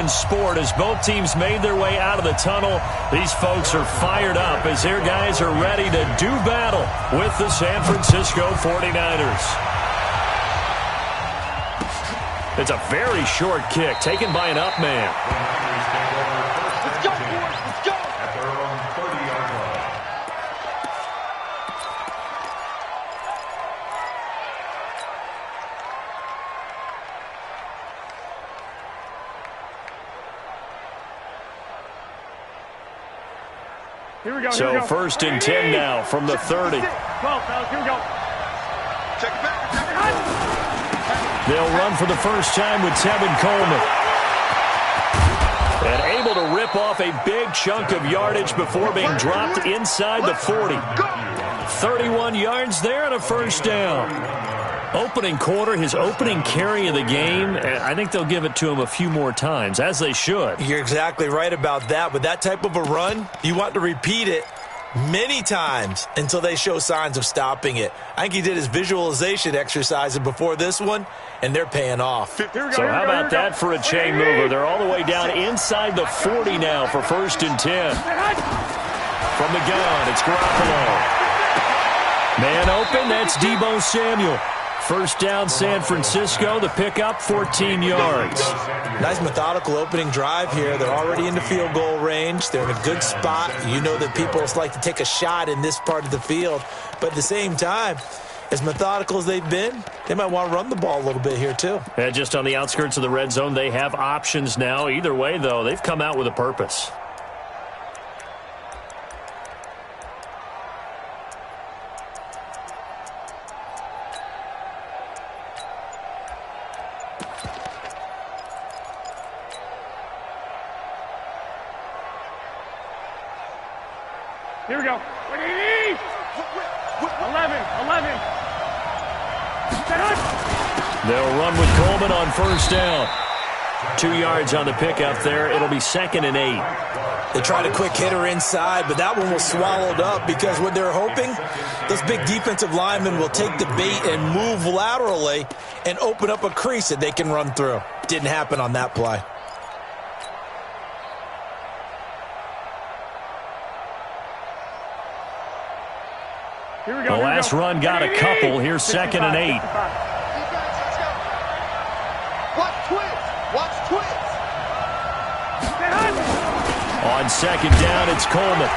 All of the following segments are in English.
in sport as both teams made their way out of the tunnel. These folks are fired up as their guys are ready to do battle with the San Francisco 49ers. It's a very short kick taken by an up man. Let's go, boys. Let's go. At their own 30-yard line. Here we go. So here we go. 1st and 10 now from the 30. 12, fellas. Here we go. Check it back. They'll run for the first time with Tevin Coleman. And able to rip off a big chunk of yardage before being dropped inside the 40. 31 yards there and a first down. Opening quarter, his opening carry of the game, I think they'll give it to him a few more times, as they should. You're exactly right about that. With that type of a run, you want to repeat it many times until they show signs of stopping it. I think he did his visualization exercise before this one, and they're paying off. So how about that for a chain mover? They're all the way down inside the 40 now for 1st and 10. From the gun, it's Garoppolo. Man open, that's Deebo Samuel. First down, San Francisco. The pickup, 14 yards. Nice methodical opening drive here. They're already in the field goal range. They're in a good spot. You know that people like to take a shot in this part of the field. But at the same time, as methodical as they've been, they might want to run the ball a little bit here too. And just on the outskirts of the red zone, they have options now. Either way, though, they've come out with a purpose. Here we go. 11. They'll run with Coleman on first down. 2 yards on the pickup there. It'll be 2nd and 8. They tried a quick hitter inside, but that one was swallowed up because what they're hoping, those big defensive linemen will take the bait and move laterally and open up a crease that they can run through. Didn't happen on that play. Here we go. The last run got a couple. Here's 2nd and 8. Watch twins. On 2nd down, it's Coleman.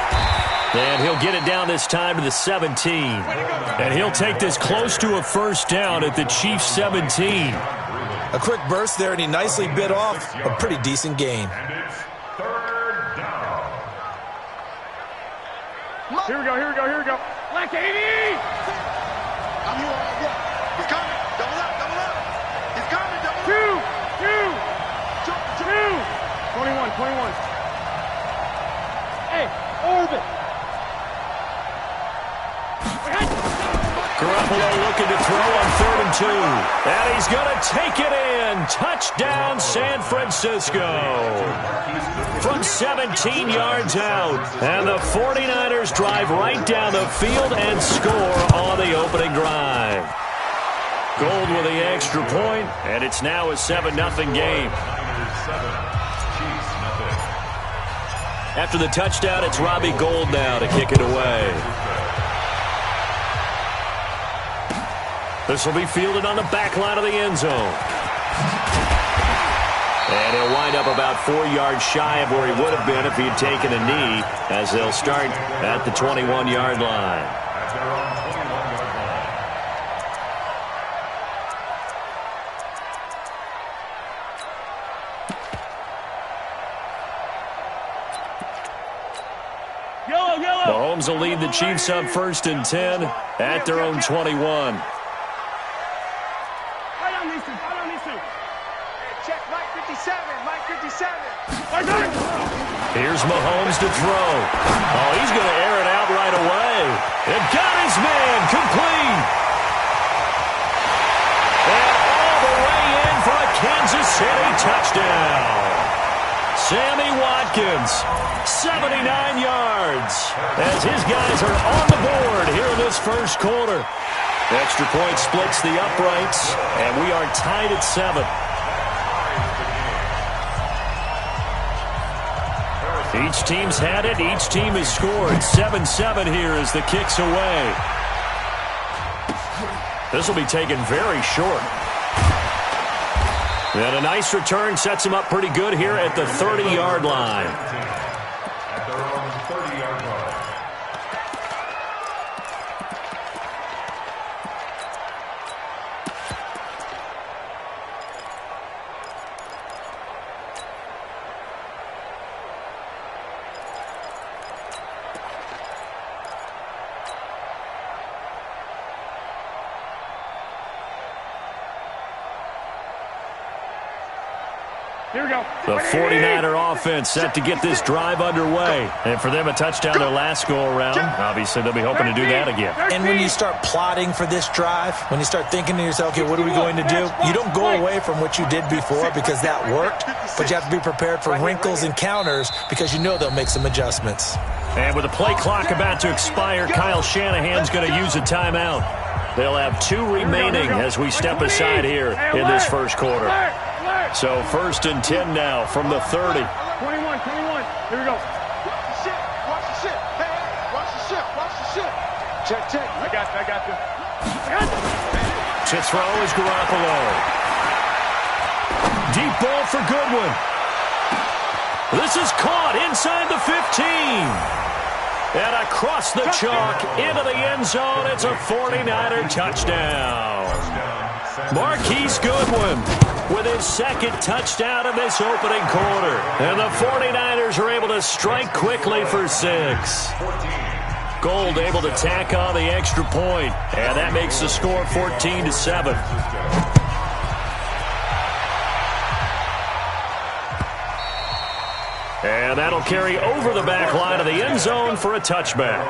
And he'll get it down this time to the 17. And he'll take this close to a first down at the Chiefs' 17. A quick burst there, and he nicely bit off a pretty decent gain. And it's 3rd down. Here we go. Black 80! I'm here. He's coming. Double up. He's coming. Double up. Two. 21. Hey, orbit. Garoppolo looking to throw on 3rd and 2. And he's going to take it in. Touchdown, San Francisco. From 17 yards out. And the 49ers drive right down the field and score on the opening drive. Gold with the extra point, and it's now a 7-0 game. After the touchdown, it's Robbie Gould now to kick it away. This will be fielded on the back line of the end zone. And he'll wind up about 4 yards shy of where he would have been if he had taken a knee, as they'll start at the 21-yard line. Mahomes will lead the Chiefs up 1st and 10 at their own 21. Here's Mahomes to throw. Oh, he's going to air it out right away. And got his man complete. And all the way in for a Kansas City touchdown. Sammy Watkins, 79 yards, as his guys are on the board here in this first quarter. Extra point splits the uprights, and we are tied at 7. Each team's had it. Each team has scored. 7-7 here as the kick's away. This will be taken very short. And a nice return sets him up pretty good here at the 30-yard line. At their own 30-yard line. Here we go. The 49er offense set to get this drive underway. And for them, a touchdown their last go-around. Obviously, they'll be hoping to do that again. And when you start plotting for this drive, when you start thinking to yourself, okay, what are we going to do? You don't go away from what you did before because that worked, but you have to be prepared for wrinkles and counters because you know they'll make some adjustments. And with the play clock about to expire, Kyle Shanahan's going to use a timeout. They'll have 2 remaining as we step aside here in this first quarter. So 1st and 10 now from the 30. 21. Here we go. Watch the shit. Hey, watch the shit. Check. I got you. To throw is Garoppolo. Deep ball for Goodwin. This is caught inside the 15. And across the chalk into the end zone. It's a 49er touchdown. Marquise Goodwin with his 2nd touchdown of this opening quarter. And the 49ers are able to strike quickly for 6. Gold able to tack on the extra point. And that makes the score 14-7. And that'll carry over the back line of the end zone for a touchback.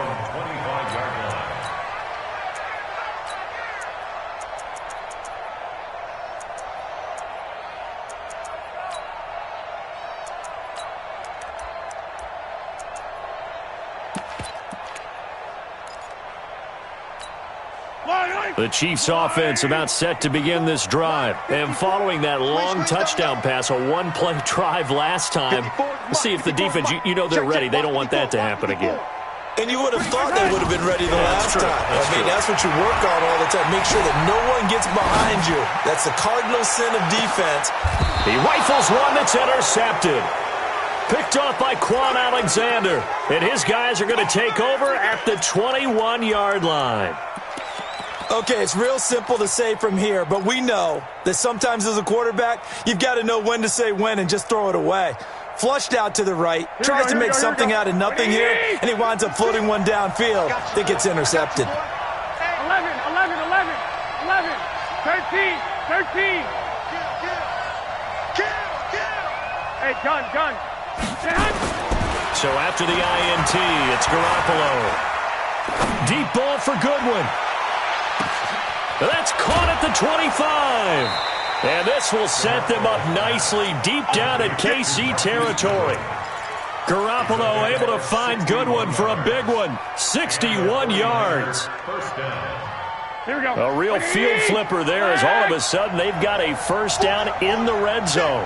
The Chiefs offense about set to begin this drive. And following that long touchdown pass, a 1-play drive last time, see if the defense, you know they're ready. They don't want that to happen again. And you would have thought they would have been ready the last time. That's what you work on all the time. Make sure that no one gets behind you. That's the cardinal sin of defense. He rifles one that's intercepted. Picked off by Quan Alexander. And his guys are going to take over at the 21-yard line. Okay, it's real simple to say from here, but we know that sometimes as a quarterback, you've got to know when to say when and just throw it away. Flushed out to the right, tries to make something out of nothing here, and he winds up floating one downfield that gets intercepted. 11, 13. Hey, gun. So after the INT, it's Garoppolo. Deep ball for Goodwin. That's caught at the 25. And this will set them up nicely deep down in KC territory. Garoppolo able to find Goodwin for a big one. 61 yards. Here we go. A real field flipper there as all of a sudden they've got a first down in the red zone.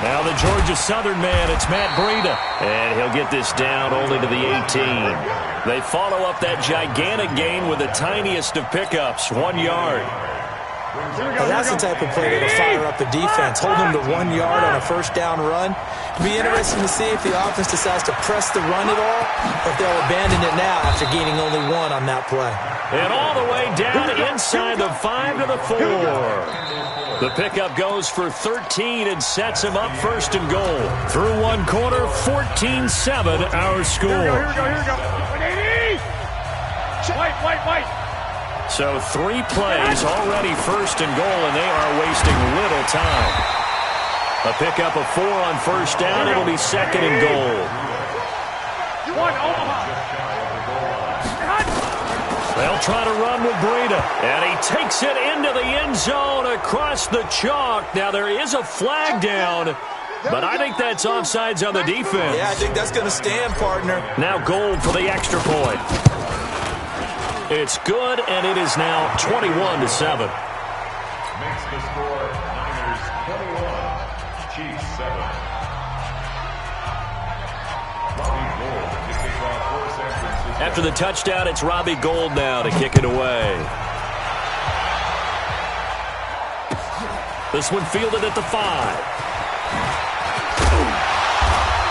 Now the Georgia Southern man, it's Matt Breida. And he'll get this down only to the 18. They follow up that gigantic gain with the tiniest of pickups, 1 yard. Well, that's the type of play that'll fire up a defense. Hold them to 1 yard on a first down run. It'll be interesting to see if the offense decides to press the run at all, or if they'll abandon it now after gaining only 1 on that play. And all the way down inside the 5 to the 4. The pickup goes for 13 and sets him up 1st and goal. Through 1 quarter, 14-7 our score. Here we go. 180! White. So 3 plays already 1st and goal, and they are wasting little time. A pickup of 4 on 1st down. It'll be 2nd and goal. They'll try to run with Breida. And he takes it into the end zone across the chalk. Now, there is a flag down, but I think that's offsides on the defense. Yeah, I think that's going to stand, partner. Now Gold for the extra point. It's good, and it is now 21-7. Makes the score Niners 21, Chiefs 7. Robbie Gould to kick off for San Francisco. After the touchdown, it's Robbie Gould now to kick it away. This one fielded at the 5.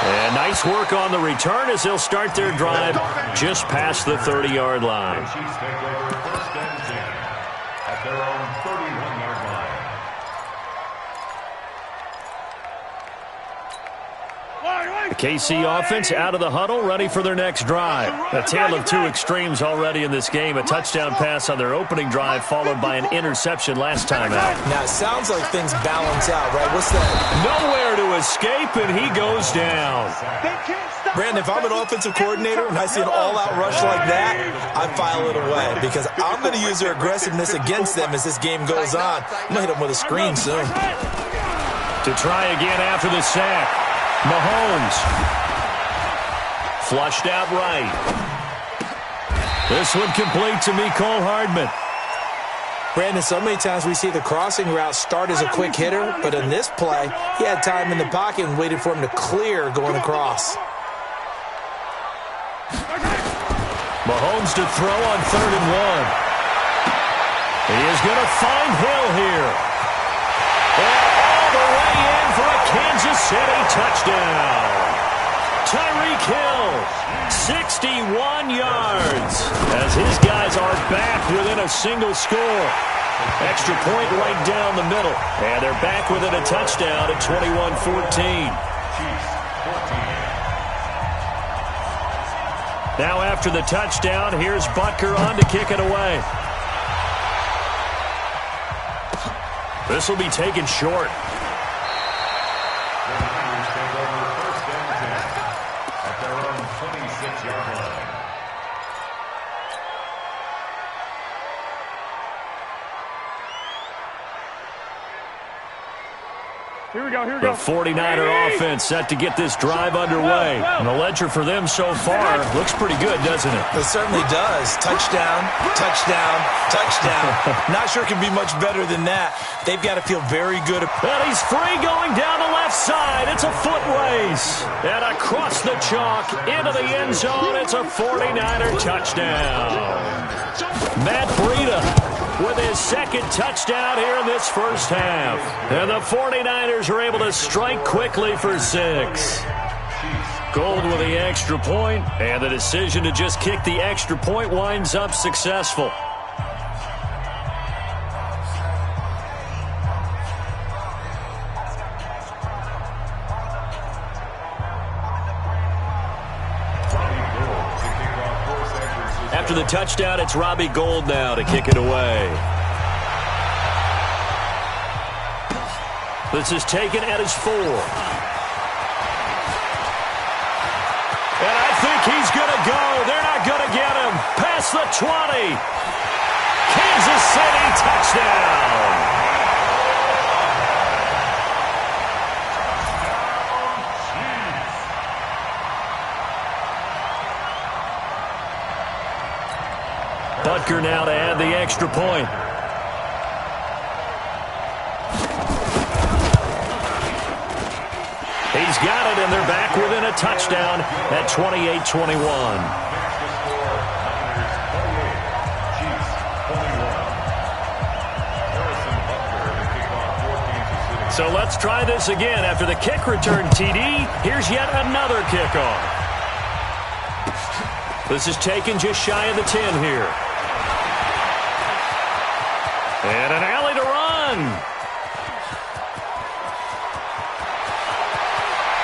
And nice work on the return as they'll start their drive just past the 30-yard line. The Chiefs take over first and 10 at their own 31-yard line. The KC offense out of the huddle, ready for their next drive. A tale of two extremes already in this game. A touchdown pass on their opening drive, followed by an interception last time out. Now, it sounds like things balance out, right? What's that? Nowhere to escape, and he goes down. Brandon, if I'm an offensive coordinator and I see an all-out rush like that, I file it away because I'm going to use their aggressiveness against them as this game goes on. I'm going to hit them with a screen soon. To try again after the sack. Mahomes. Flushed out right. This one complete to Mecole Hardman. Brandon, so many times we see the crossing route start as a quick hitter, but in this play, he had time in the pocket and waited for him to clear going across. Mahomes to throw on 3rd and 1. He is going to find Hill here. And all the way in for a Kansas City touchdown. Tyreek Hill, 61 yards, as his guys are back within a single score. Extra point right down the middle. And they're back within a touchdown at 21-14. Now after the touchdown, here's Butker on to kick it away. This will be taken short. Here we go, here we go. The 49er offense set to get this drive underway. And the ledger for them so far looks pretty good, doesn't it? It certainly does. Touchdown, touchdown, touchdown. Not sure it can be much better than that. They've got to feel very good. And he's free going down the left side. It's a foot race. And across the chalk into the end zone, it's a 49er touchdown. Matt Breida with his second touchdown here in this first half. And the 49ers are able to strike quickly for 6. Gould with the extra point, and the decision to just kick the extra point winds up successful. After the touchdown, it's Robbie Gould now to kick it away. This is taken at his 4. And I think he's going to go. They're not going to get him. Past the 20. Kansas City touchdown. Butker now to add the extra point. He's got it, and they're back within a touchdown at 28-21. So let's try this again. After the kick return TD, here's yet another kickoff. This is taken just shy of the 10 here. And an alley to run.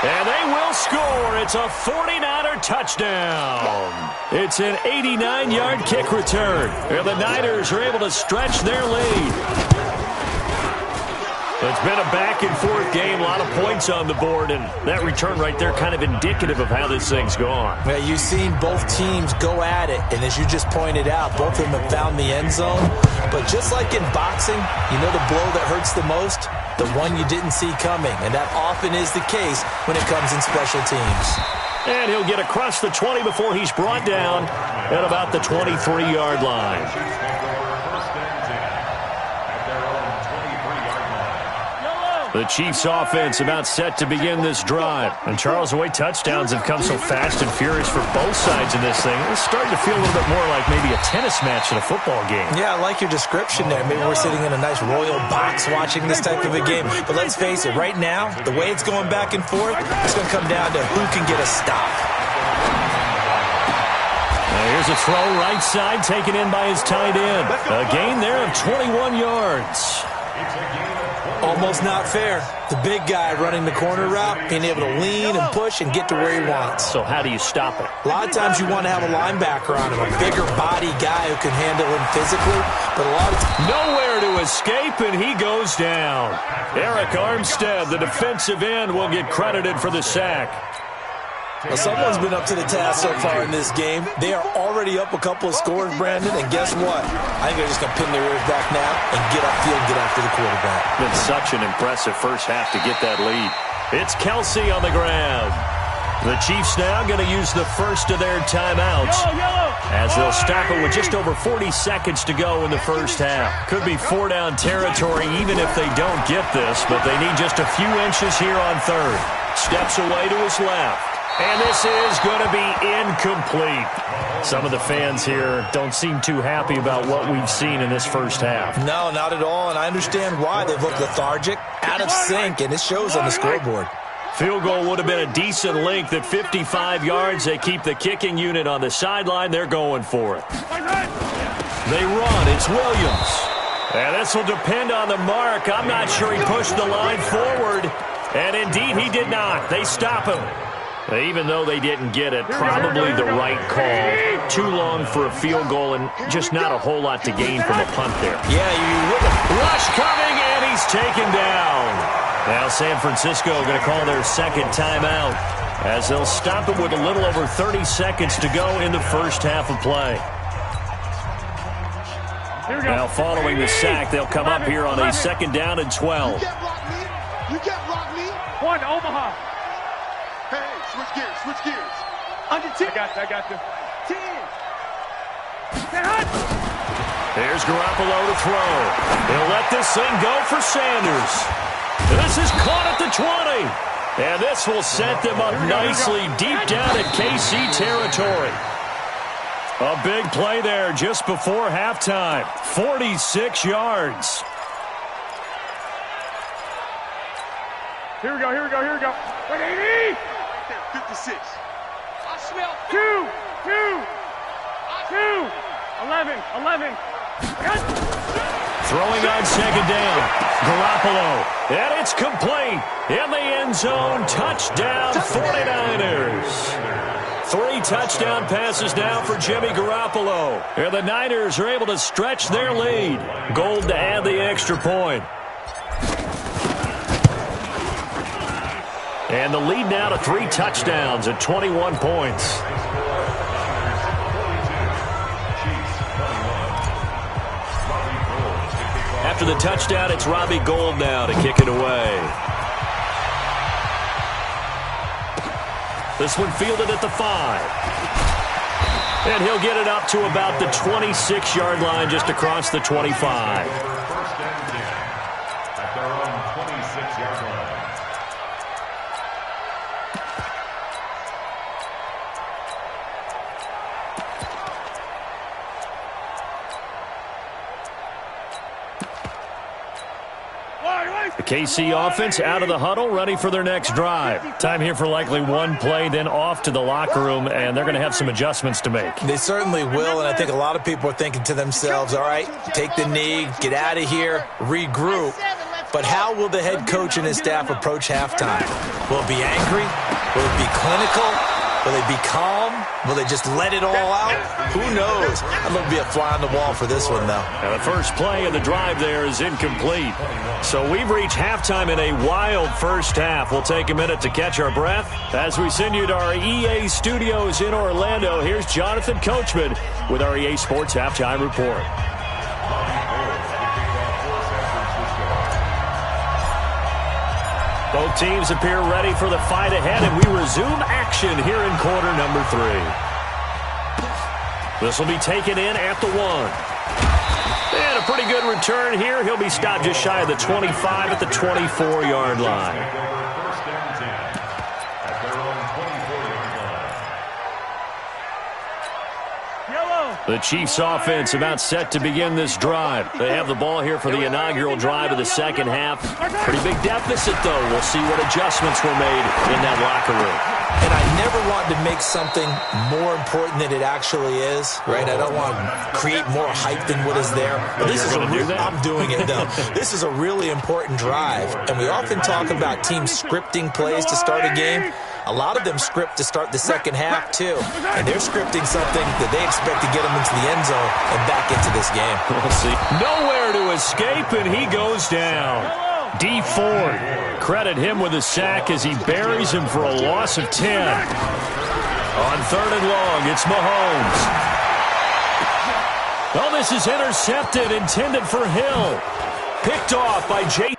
And they will score. It's a 49er touchdown. It's an 89-yard kick return. And the Niners are able to stretch their lead. It's been a back-and-forth game, a lot of points on the board, and that return right there kind of indicative of how this thing's gone. Well, you've seen both teams go at it, and as you just pointed out, both of them have found the end zone. But just like in boxing, you know the blow that hurts the most? The one you didn't see coming, and that often is the case when it comes in special teams. And he'll get across the 20 before he's brought down at about the 23-yard line. The Chiefs offense about set to begin this drive. And Charles, the way touchdowns have come so fast and furious for both sides in this thing, it's starting to feel a little bit more like maybe a tennis match in a football game. Yeah, I like your description there. Maybe we're sitting in a nice royal box watching this type of a game. But let's face it, right now, the way it's going back and forth, it's going to come down to who can get a stop. Here's a throw right side taken in by his tight end. A gain there of 21 yards. Almost not fair. The big guy running the corner route, being able to lean and push and get to where he wants. So how do you stop it? A lot of times you want to have a linebacker on him, a bigger body guy who can handle him physically, but a lot of times... Nowhere to escape, and he goes down. Eric Armstead, the defensive end, will get credited for the sack. Well, someone's been up to the task so far in this game. They are already up a couple of scores, Brandon, and guess what? I think they're just going to pin their ears back now and get upfield and get after the quarterback. Been such an impressive first half to get that lead. It's Kelsey on the ground. The Chiefs now going to use the first of their timeouts as they'll stop it with just over 40 seconds to go in the first half. Could be four-down territory even if they don't get this, but they need just a few inches here on third. Steps away to his left. And this is going to be incomplete. Some of the fans here don't seem too happy about what we've seen in this first half. No, not at all, and I understand why. They've looked lethargic, out of sync, and it shows on the scoreboard. Field goal would have been a decent length at 55 yards. They keep the kicking unit on the sideline. They're going for it. They run. It's Williams. And this will depend on the mark. I'm not sure he pushed the line forward. And indeed, he did not. They stop him. Even though they didn't get it, probably the right call. Too long for a field goal and just not a whole lot to gain from a punt there. Yeah, you would have. Rush coming, and he's taken down. Now San Francisco going to call their second timeout as they'll stop it with a little over 30 seconds to go in the first half of play. Now following the sack, they'll come up here on a second down and 12. You can't block me. One, Omaha. Hey, switch gears. Under 10. I got you. 10. There's Garoppolo to throw. They'll let this thing go for Sanders. This is caught at the 20. And this will set them up nicely deep down at KC territory. A big play there just before halftime. 46 yards. Here we go. 180. 56. I smell 2. 11. Throwing on second down. Garoppolo. And it's complete. In the end zone. Touchdown 49ers. 3 touchdown passes now for Jimmy Garoppolo. And the Niners are able to stretch their lead. Gold to add the extra point. And the lead now to 3 touchdowns at 21 points. After the touchdown, it's Robbie Gould now to kick it away. This one fielded at the 5. And he'll get it up to about the 26-yard line just across the 25. First and 10 at their own 26-yard line. The KC offense out of the huddle, ready for their next drive. Time here for likely one play, then off to the locker room, and they're going to have some adjustments to make. They certainly will, and I think a lot of people are thinking to themselves, all right, take the knee, get out of here, regroup. But how will the head coach and his staff approach halftime? Will it be angry? Will it be clinical? Will they be calm? Will they just let it all out? Who knows? I'd love to be a fly on the wall for this one, though. Now the first play of the drive there is incomplete. So we've reached halftime in a wild first half. We'll take a minute to catch our breath. As we send you to our EA studios in Orlando, here's Jonathan Coachman with our EA Sports Halftime Report. Both teams appear ready for the fight ahead, and we resume action here in quarter number 3. This will be taken in at the 1. And a a pretty good return here. He'll be stopped just shy of the 25 at the 24-yard line. First and 10 at their own 24-yard line. The Chiefs offense about set to begin this drive. They have the ball here for the inaugural drive of the second half. Pretty big deficit, though. We'll see what adjustments were made in that locker room. And I never want to make something more important than it actually is, right? I don't want to create more hype than what is there. But this is I'm doing it, though. This is a really important drive. And we often talk about teams scripting plays to start a game. A lot of them script to start the second half, too. And they're scripting something that they expect to get them into the end zone and back into this game. We'll see. Nowhere to escape, and he goes down. D. Ford, credit him with a sack as he buries him for a loss of 10. On 3rd and long, it's Mahomes. Well, this is intercepted, intended for Hill. Picked off by J.